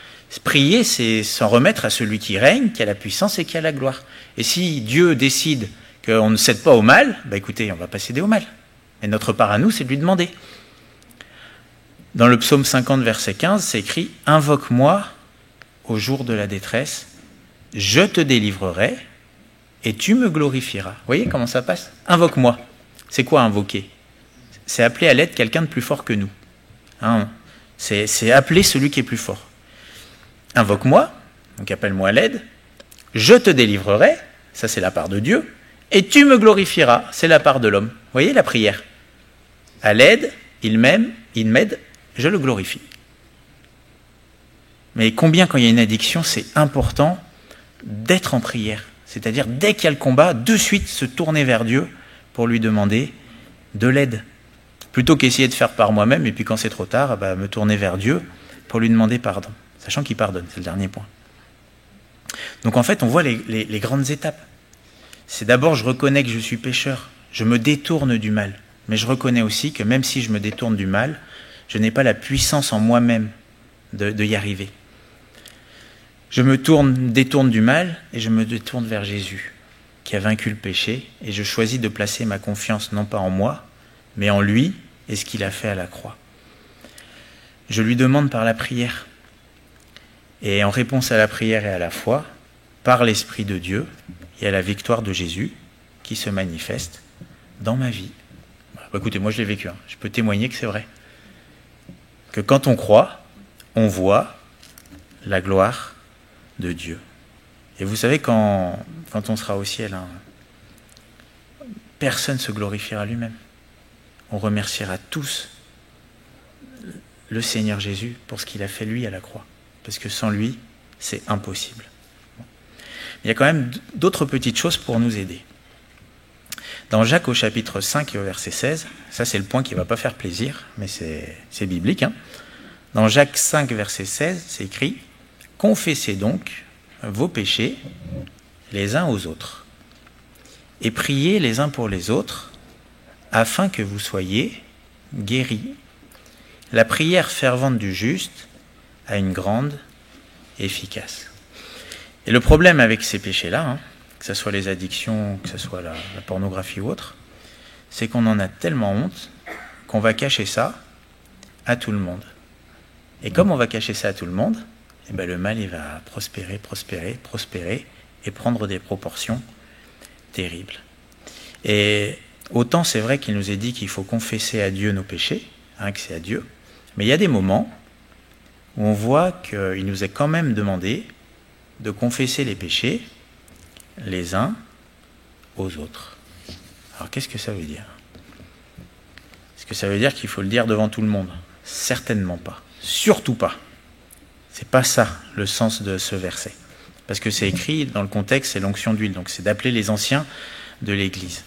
Prier, c'est s'en remettre à celui qui règne, qui a la puissance et qui a la gloire. Et si Dieu décide qu'on ne cède pas au mal, écoutez, on ne va pas céder au mal. Mais notre part à nous, c'est de lui demander. Dans le psaume 50, verset 15, c'est écrit « Invoque-moi au jour de la détresse, je te délivrerai et tu me glorifieras. » Vous voyez comment ça passe? Invoque-moi. C'est quoi invoquer? C'est appeler à l'aide quelqu'un de plus fort que nous. C'est appeler celui qui est plus fort. Invoque-moi, donc appelle-moi à l'aide, je te délivrerai, ça c'est la part de Dieu, et tu me glorifieras, c'est la part de l'homme. Vous voyez la prière? À l'aide, il m'aide, je le glorifie. Mais combien quand il y a une addiction, c'est important d'être en prière. C'est-à-dire, dès qu'il y a le combat, de suite se tourner vers Dieu pour lui demander de l'aide. Plutôt qu'essayer de faire par moi-même, et puis quand c'est trop tard, me tourner vers Dieu pour lui demander pardon. Sachant qu'il pardonne, c'est le dernier point. Donc en fait, on voit les grandes étapes. C'est d'abord, je reconnais que je suis pécheur, je me détourne du mal. Mais je reconnais aussi que même si je me détourne du mal, je n'ai pas la puissance en moi-même de y arriver. Je me détourne du mal et je me détourne vers Jésus, qui a vaincu le péché, et je choisis de placer ma confiance non pas en moi, mais en lui et ce qu'il a fait à la croix. Je lui demande par la prière. Et en réponse à la prière et à la foi, par l'Esprit de Dieu, il y a la victoire de Jésus qui se manifeste dans ma vie. Écoutez, moi je l'ai vécu, je peux témoigner que c'est vrai. Que quand on croit, on voit la gloire de Dieu. Et vous savez, quand on sera au ciel, personne ne se glorifiera lui-même. On remerciera tous le Seigneur Jésus pour ce qu'il a fait lui à la croix. Parce que sans lui, c'est impossible. Il y a quand même d'autres petites choses pour nous aider. Dans Jacques au chapitre 5 et au verset 16, ça c'est le point qui ne va pas faire plaisir, mais c'est biblique. Hein. Dans Jacques 5 verset 16, c'est écrit « Confessez donc vos péchés les uns aux autres, et priez les uns pour les autres, afin que vous soyez guéris. La prière fervente du juste a une grande efficace. » Et le problème avec ces péchés-là, hein, que ce soit les addictions, que ce soit la pornographie ou autre, c'est qu'on en a tellement honte qu'on va cacher ça à tout le monde. Et comme on va cacher ça à tout le monde, eh ben le mal il va prospérer et prendre des proportions terribles. Et autant c'est vrai qu'il nous est dit qu'il faut confesser à Dieu nos péchés, hein, que c'est à Dieu, mais il y a des moments où on voit qu'il nous est quand même demandé de confesser les péchés les uns aux autres. Alors qu'est-ce que ça veut dire? Est-ce que ça veut dire qu'il faut le dire devant tout le monde? Certainement pas. Surtout pas. C'est pas ça le sens de ce verset. Parce que c'est écrit dans le contexte, c'est l'onction d'huile. Donc c'est d'appeler les anciens de l'Église.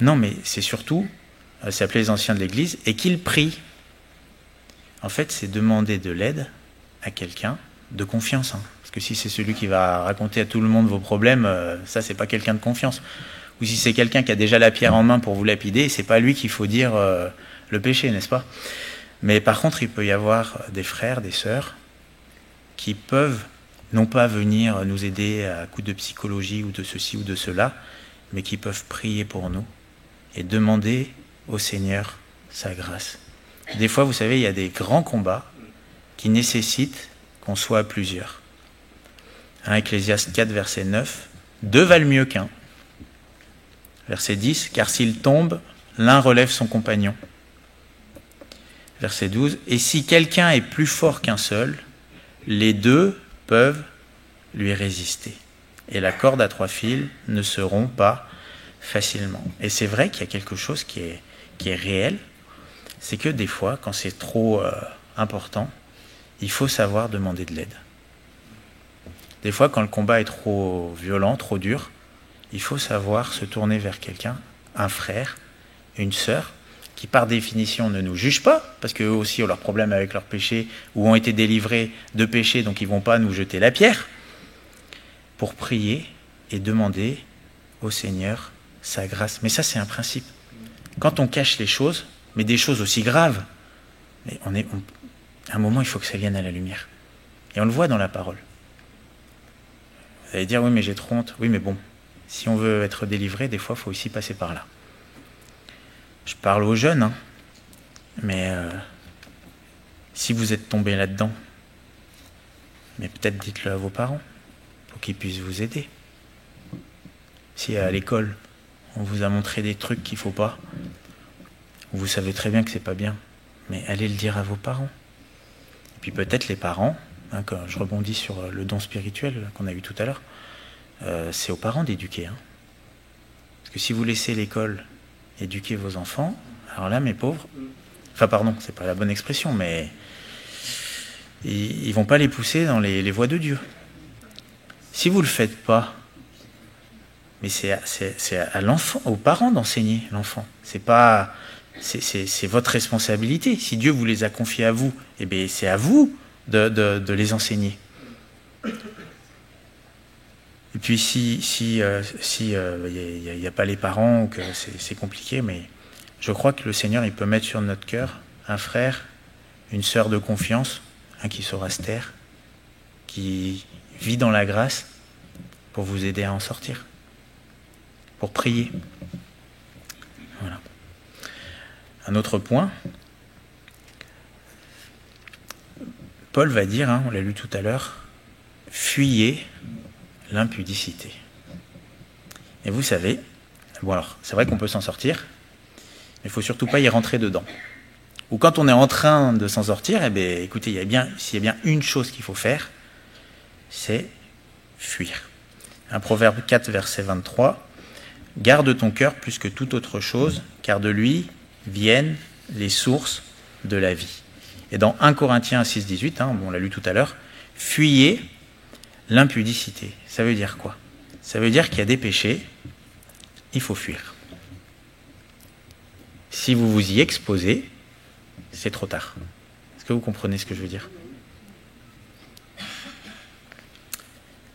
Non, mais c'est surtout, c'est appeler les anciens de l'Église et qu'ils prient. En fait, c'est demander de l'aide à quelqu'un de confiance. Hein. Parce que si c'est celui qui va raconter à tout le monde vos problèmes, ça, c'est pas quelqu'un de confiance. Ou si c'est quelqu'un qui a déjà la pierre en main pour vous lapider, c'est pas lui qu'il faut dire le péché, n'est-ce pas? Mais par contre, il peut y avoir des frères, des sœurs, qui peuvent non pas venir nous aider à coup de psychologie ou de ceci ou de cela, mais qui peuvent prier pour nous et demander au Seigneur sa grâce. Des fois, vous savez, il y a des grands combats qui nécessitent qu'on soit à plusieurs. Ecclésiaste 4, verset 9, « Deux valent mieux qu'un ». Verset 10, « Car s'il tombe, l'un relève son compagnon ». Verset 12, « Et si quelqu'un est plus fort qu'un seul, les deux peuvent lui résister. Et la corde à 3 fils ne se rompt pas facilement. » Et c'est vrai qu'il y a quelque chose qui est réel, c'est que des fois, quand c'est trop important, il faut savoir demander de l'aide. Des fois, quand le combat est trop violent, trop dur, il faut savoir se tourner vers quelqu'un, un frère, une sœur, qui par définition ne nous jugent pas, parce qu'eux aussi ont leurs problèmes avec leurs péchés, ou ont été délivrés de péchés, donc ils ne vont pas nous jeter la pierre, pour prier et demander au Seigneur sa grâce. Mais ça, c'est un principe. Quand on cache les choses, mais des choses aussi graves, mais à un moment, il faut que ça vienne à la lumière. Et on le voit dans la parole. Vous allez dire, oui, mais j'ai trop honte. Oui, mais bon, si on veut être délivré, des fois, il faut aussi passer par là. Je parle aux jeunes, hein, mais si vous êtes tombé là-dedans, mais peut-être dites-le à vos parents, pour qu'ils puissent vous aider. Si à l'école, on vous a montré des trucs qu'il ne faut pas, vous savez très bien que c'est pas bien, mais allez le dire à vos parents. Et puis peut-être les parents, hein, quand je rebondis sur le don spirituel qu'on a eu tout à l'heure, c'est aux parents d'éduquer. Hein. Parce que si vous laissez l'école éduquer vos enfants, alors là, mes pauvres, enfin pardon, c'est pas la bonne expression, mais ils vont pas les pousser dans les voies de Dieu. Si vous le faites pas, mais c'est à l'enfant, aux parents d'enseigner l'enfant. C'est votre responsabilité. Si Dieu vous les a confiés à vous, eh bien c'est à vous de les enseigner. Et puis si y a pas les parents ou que c'est compliqué, mais je crois que le Seigneur il peut mettre sur notre cœur un frère, une sœur de confiance, qui saura se taire, qui vit dans la grâce pour vous aider à en sortir, pour prier. Voilà. Un autre point, Paul va dire, on l'a lu tout à l'heure, fuyez l'impudicité. Et vous savez, bon alors, c'est vrai qu'on peut s'en sortir, mais il ne faut surtout pas y rentrer dedans. Ou quand on est en train de s'en sortir, eh bien, écoutez, s'il y a bien une chose qu'il faut faire, c'est fuir. Un Proverbe 4, verset 23, « Garde ton cœur plus que toute autre chose, car de lui viennent les sources de la vie. » Et dans 1 Corinthiens 6,18, on l'a lu tout à l'heure, fuyez l'impudicité. Ça veut dire quoi? Ça veut dire qu'il y a des péchés, il faut fuir. Si vous vous y exposez, c'est trop tard. Est-ce que vous comprenez ce que je veux dire?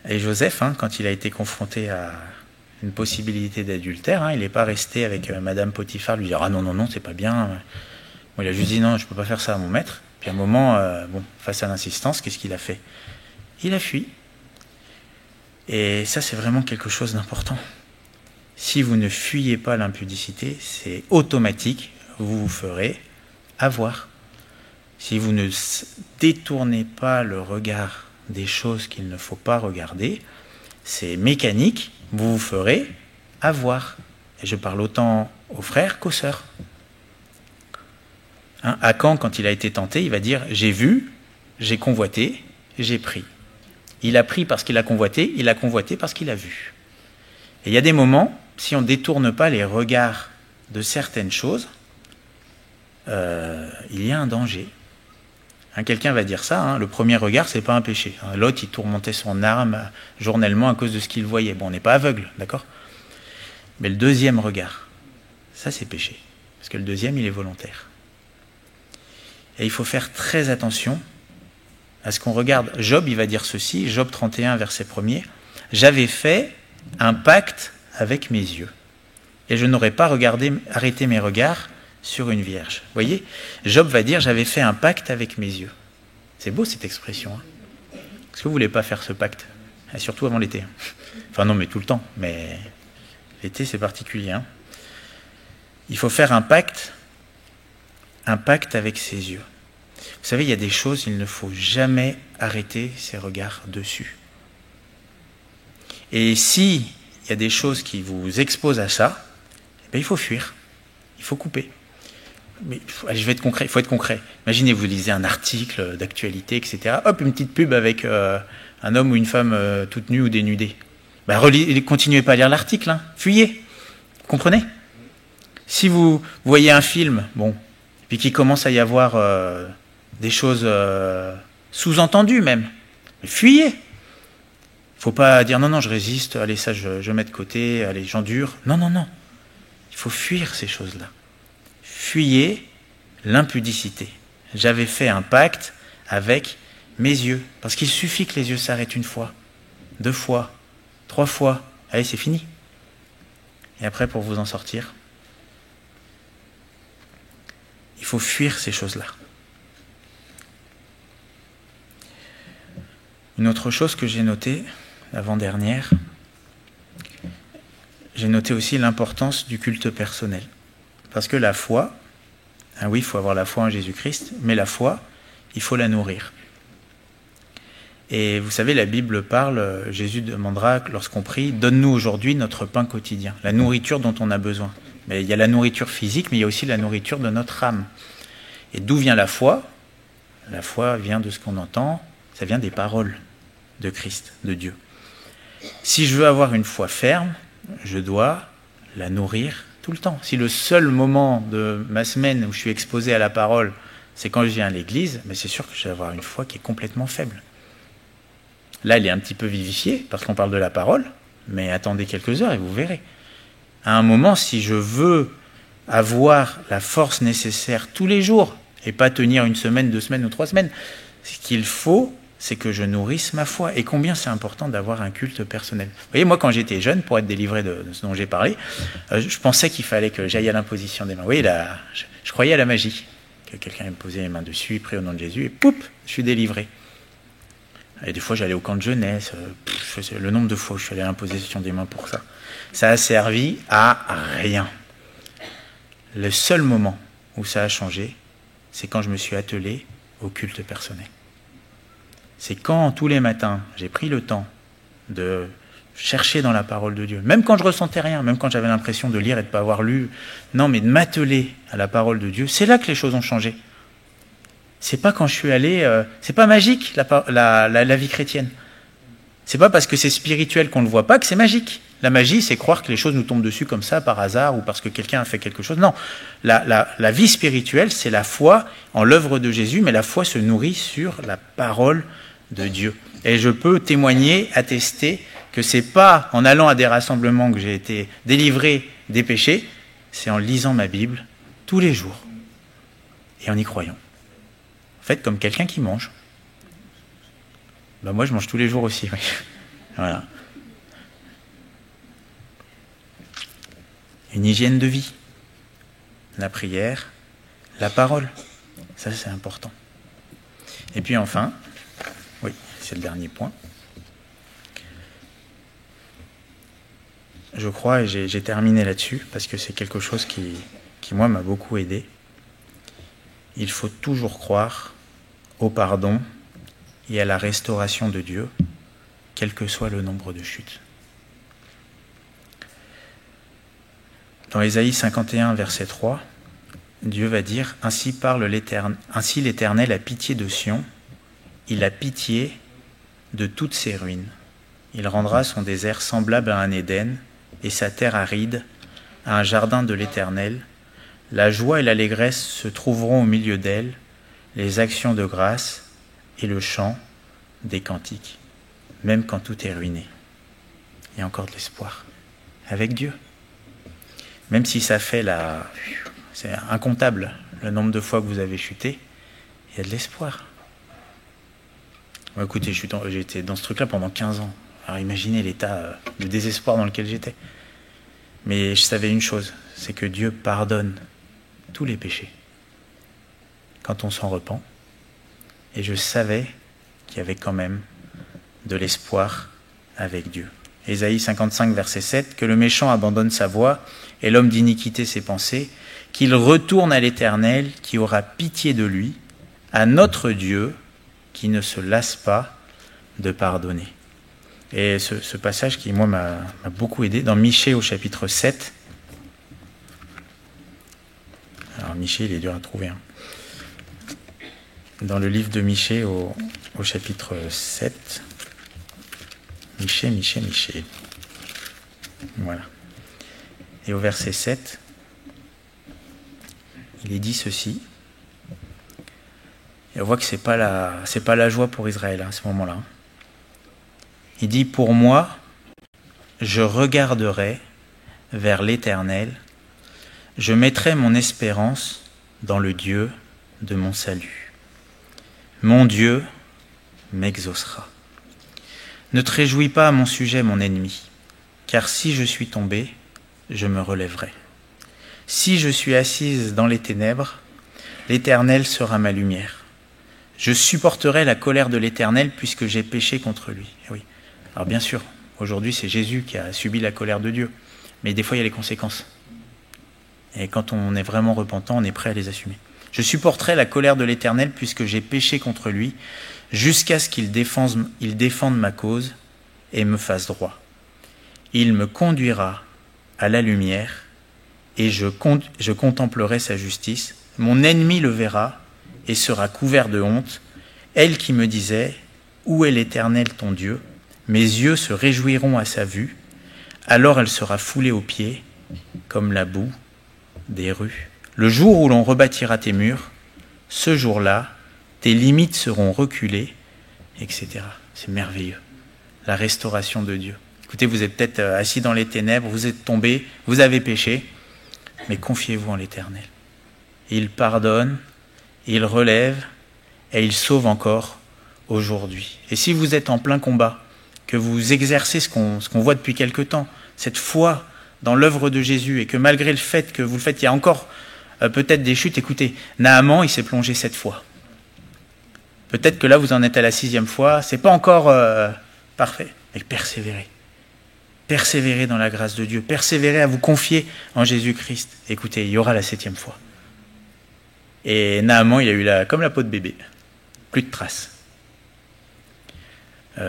Et Joseph, quand il a été confronté à une possibilité d'adultère, il n'est pas resté avec Madame Potiphar lui dire « Ah non, non, non, c'est pas bien ». Bon, il a juste dit « Non, je ne peux pas faire ça à mon maître ». Puis à un moment, face à l'insistance, qu'est-ce qu'il a fait? Il a fui. Et ça, c'est vraiment quelque chose d'important. Si vous ne fuyez pas l'impudicité, c'est automatique, vous vous ferez avoir. Si vous ne détournez pas le regard des choses qu'il ne faut pas regarder, c'est mécanique, vous vous ferez avoir. Et je parle autant aux frères qu'aux sœurs. Achan, quand il a été tenté, il va dire « J'ai vu, j'ai convoité, j'ai pris ». Il a pris parce qu'il a convoité parce qu'il a vu. Et il y a des moments, si on ne détourne pas les regards de certaines choses, il y a un danger. Quelqu'un va dire ça, le premier regard, c'est pas un péché. L'autre, il tourmentait son âme journellement à cause de ce qu'il voyait. Bon, on n'est pas aveugle, d'accord? Mais le deuxième regard, ça c'est péché. Parce que le deuxième, il est volontaire. Et il faut faire très attention à ce qu'on regarde. Job, il va dire ceci, Job 31, verset 1er, « J'avais fait un pacte avec mes yeux, et je n'aurais pas arrêté mes regards sur une vierge. » Vous voyez, Job va dire « J'avais fait un pacte avec mes yeux ». C'est beau cette expression. Est-ce que vous ne voulez pas faire ce pacte? Surtout avant l'été. Enfin non, mais tout le temps. Mais l'été, c'est particulier. Il faut faire un pacte avec ses yeux. Vous savez, il y a des choses, il ne faut jamais arrêter ses regards dessus. Et s'il y a des choses qui vous exposent à ça, il faut fuir, il faut couper. Mais je vais être concret, il faut être concret. Imaginez, vous lisez un article d'actualité, etc. Hop, une petite pub avec un homme ou une femme toute nue ou dénudée. Continuez pas à lire l'article, fuyez. Vous comprenez? Si vous voyez un film, puis qu'il commence à y avoir des choses sous-entendues même, fuyez. Il ne faut pas dire non, je résiste, allez, ça je mets de côté, allez, j'endure. Non. Il faut fuir ces choses-là. Fuyez l'impudicité. J'avais fait un pacte avec mes yeux. Parce qu'il suffit que les yeux s'arrêtent une fois, 2 fois, 3 fois. Allez, c'est fini. Et après, pour vous en sortir, il faut fuir ces choses-là. Une autre chose que j'ai notée, l'avant-dernière, j'ai noté aussi l'importance du culte personnel. Parce que la foi, oui, il faut avoir la foi en Jésus-Christ, mais la foi, il faut la nourrir. Et vous savez, la Bible parle, Jésus demandera, lorsqu'on prie, « Donne-nous aujourd'hui notre pain quotidien », la nourriture dont on a besoin. Mais il y a la nourriture physique, mais il y a aussi la nourriture de notre âme. Et d'où vient la foi? La foi vient de ce qu'on entend, ça vient des paroles de Christ, de Dieu. Si je veux avoir une foi ferme, je dois la nourrir tout le temps. Si le seul moment de ma semaine où je suis exposé à la parole, c'est quand je viens à l'église, mais c'est sûr que je vais avoir une foi qui est complètement faible. Là, elle est un petit peu vivifiée, parce qu'on parle de la parole, mais attendez quelques heures et vous verrez. À un moment, si je veux avoir la force nécessaire tous les jours, et pas tenir 1 semaine, 2 semaines ou 3 semaines, ce qu'il faut, c'est que je nourrisse ma foi. Et combien c'est important d'avoir un culte personnel. Vous voyez, moi, quand j'étais jeune, pour être délivré de ce dont j'ai parlé, je pensais qu'il fallait que j'aille à l'imposition des mains. Vous voyez, là, je croyais à la magie. Que quelqu'un me posait les mains dessus, il prie au nom de Jésus, et poup, je suis délivré. Et des fois, j'allais au camp de jeunesse. Le nombre de fois où je suis allé à l'imposition des mains pour ça. Ça a servi à rien. Le seul moment où ça a changé, c'est quand je me suis attelé au culte personnel. C'est quand, tous les matins, j'ai pris le temps de chercher dans la parole de Dieu, même quand je ressentais rien, même quand j'avais l'impression de lire et de ne pas avoir lu, non, mais de m'atteler à la parole de Dieu, c'est là que les choses ont changé. C'est pas quand je suis allé... c'est pas magique, la vie chrétienne. C'est pas parce que c'est spirituel qu'on ne le voit pas que c'est magique. La magie, c'est croire que les choses nous tombent dessus comme ça, par hasard, ou parce que quelqu'un a fait quelque chose. Non, la vie spirituelle, c'est la foi en l'œuvre de Jésus, mais la foi se nourrit sur la parole de Dieu. Et je peux témoigner, attester que c'est pas en allant à des rassemblements que j'ai été délivré des péchés, c'est en lisant ma Bible tous les jours et en y croyant. En fait, comme quelqu'un qui mange. Ben moi, je mange tous les jours aussi. Oui. Voilà. Une hygiène de vie. La prière, la parole. Ça, c'est important. Et puis enfin, oui, c'est le dernier point. Je crois, et j'ai terminé là-dessus, parce que c'est quelque chose qui moi, m'a beaucoup aidé. Il faut toujours croire au pardon et à la restauration de Dieu, quel que soit le nombre de chutes. Dans Ésaïe 51, verset 3, Dieu va dire « Ainsi parle l'Éternel, ainsi l'Éternel a pitié de Sion, il a pitié de toutes ses ruines. Il rendra son désert semblable à un Éden, et sa terre aride à un jardin de l'Éternel. La joie et l'allégresse se trouveront au milieu d'elle, les actions de grâce et le chant des cantiques, même quand tout est ruiné. Il y a encore de l'espoir avec Dieu. Même si ça fait c'est incontable le nombre de fois que vous avez chuté, il y a de l'espoir. Bon, écoutez, j'ai été dans ce truc-là pendant 15 ans. Alors imaginez l'état de désespoir dans lequel j'étais. Mais je savais une chose, c'est que Dieu pardonne tous les péchés quand on s'en repent. Et je savais qu'il y avait quand même de l'espoir avec Dieu. Ésaïe 55, verset 7, « Que le méchant abandonne sa voie et l'homme d'iniquité ses pensées, qu'il retourne à l'Éternel qui aura pitié de lui, à notre Dieu qui ne se lasse pas de pardonner. » Et ce passage qui, moi, m'a beaucoup aidé, dans Michée au chapitre 7. Alors, Michée, il est dur à trouver. Hein. Dans le livre de Michée au chapitre 7. Michée. Voilà. Et au verset 7, il est dit ceci. Et on voit que c'est pas la joie pour Israël à ce moment-là. Il dit « Pour moi, je regarderai vers l'Éternel, je mettrai mon espérance dans le Dieu de mon salut. Mon Dieu m'exaucera. Ne te réjouis pas à mon sujet, mon ennemi, car si je suis tombé, je me relèverai. Si je suis assise dans les ténèbres, l'Éternel sera ma lumière. Je supporterai la colère de l'Éternel puisque j'ai péché contre lui. » Oui. Alors bien sûr, aujourd'hui c'est Jésus qui a subi la colère de Dieu, mais des fois il y a les conséquences. Et quand on est vraiment repentant, on est prêt à les assumer. Je supporterai la colère de l'Éternel puisque j'ai péché contre lui, jusqu'à ce qu'il défende ma cause et me fasse droit. Il me conduira à la lumière et je contemplerai sa justice. Mon ennemi le verra et sera couvert de honte. Elle qui me disait « Où est l'Éternel ton Dieu ?» Mes yeux se réjouiront à sa vue. Alors elle sera foulée aux pieds comme la boue des rues. Le jour où l'on rebâtira tes murs, ce jour-là, tes limites seront reculées, etc. C'est merveilleux. La restauration de Dieu. Écoutez, vous êtes peut-être assis dans les ténèbres, vous êtes tombés, vous avez péché, mais confiez-vous en l'Éternel. Il pardonne, il relève et il sauve encore aujourd'hui. Et si vous êtes en plein combat, que vous exercez ce qu'on voit depuis quelque temps, cette foi dans l'œuvre de Jésus, et que malgré le fait que vous le faites, il y a encore peut-être des chutes. Écoutez, Naaman, il s'est plongé 7 fois. Peut-être que là, vous en êtes à la 6e fois. C'est pas encore parfait, mais persévérez. Persévérez dans la grâce de Dieu. Persévérez à vous confier en Jésus-Christ. Écoutez, il y aura la 7e fois. Et Naaman, il a eu comme la peau de bébé. Plus de traces.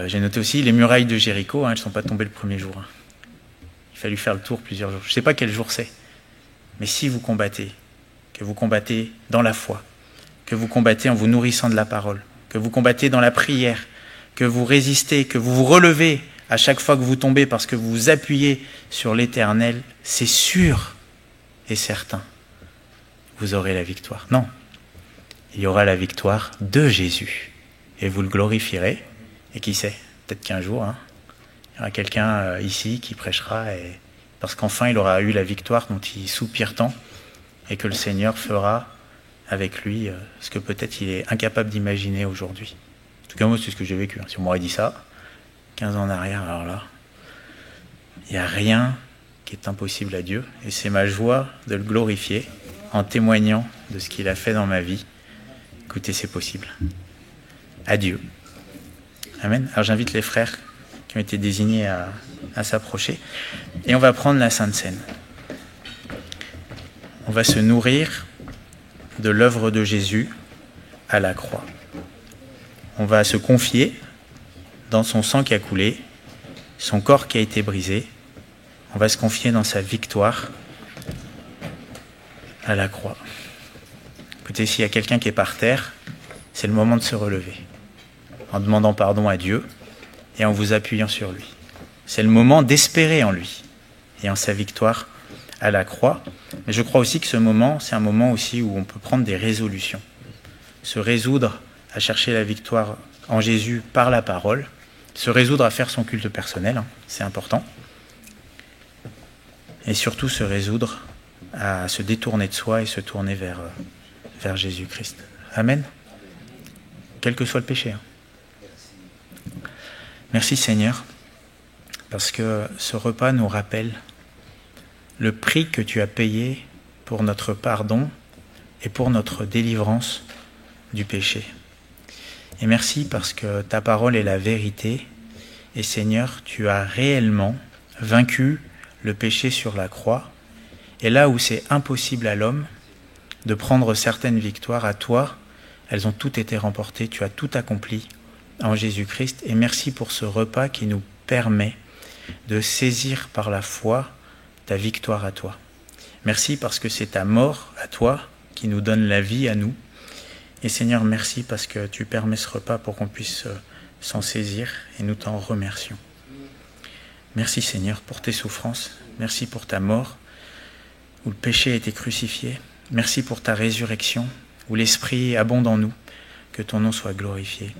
J'ai noté aussi les murailles de Jéricho, elles ne sont pas tombées le premier jour. Il a fallu faire le tour plusieurs jours. Je ne sais pas quel jour c'est. Mais si vous combattez, que vous combattez dans la foi, que vous combattez en vous nourrissant de la parole, que vous combattez dans la prière, que vous résistez, que vous vous relevez à chaque fois que vous tombez parce que vous vous appuyez sur l'Éternel, c'est sûr et certain, vous aurez la victoire. Non, il y aura la victoire de Jésus et vous le glorifierez. Et qui sait, peut-être qu'un jour, il y aura quelqu'un ici qui prêchera parce qu'enfin il aura eu la victoire dont il soupire tant et que le Seigneur fera avec lui ce que peut-être il est incapable d'imaginer aujourd'hui. En tout cas, moi, c'est ce que j'ai vécu. Si on m'aurait dit ça 15 ans en arrière, alors là, il n'y a rien qui est impossible à Dieu. Et c'est ma joie de le glorifier en témoignant de ce qu'il a fait dans ma vie. Écoutez, c'est possible. Adieu. Amen. Alors j'invite les frères qui ont été désignés à s'approcher. Et on va prendre la Sainte Seine. On va se nourrir de l'œuvre de Jésus à la croix. On va se confier dans son sang qui a coulé, son corps qui a été brisé. On va se confier dans sa victoire à la croix. Écoutez, s'il y a quelqu'un qui est par terre, c'est le moment de se relever, en demandant pardon à Dieu et en vous appuyant sur lui. C'est le moment d'espérer en lui et en sa victoire à la croix. Mais je crois aussi que ce moment, c'est un moment aussi où on peut prendre des résolutions. Se résoudre à chercher la victoire en Jésus par la parole, se résoudre à faire son culte personnel, c'est important. Et surtout se résoudre à se détourner de soi et se tourner vers Jésus-Christ. Amen. Quel que soit le péché. Merci Seigneur, parce que ce repas nous rappelle le prix que tu as payé pour notre pardon et pour notre délivrance du péché. Et merci parce que ta parole est la vérité. Et Seigneur, tu as réellement vaincu le péché sur la croix. Et là où c'est impossible à l'homme de prendre certaines victoires, à toi, elles ont toutes été remportées. Tu as tout accompli en Jésus-Christ. Et merci pour ce repas qui nous permet de saisir par la foi ta victoire à toi. Merci parce que c'est ta mort à toi qui nous donne la vie à nous. Et Seigneur, merci parce que tu permets ce repas pour qu'on puisse s'en saisir et nous t'en remercions. Merci Seigneur pour tes souffrances. Merci pour ta mort où le péché a été crucifié. Merci pour ta résurrection où l'Esprit abonde en nous. Que ton nom soit glorifié.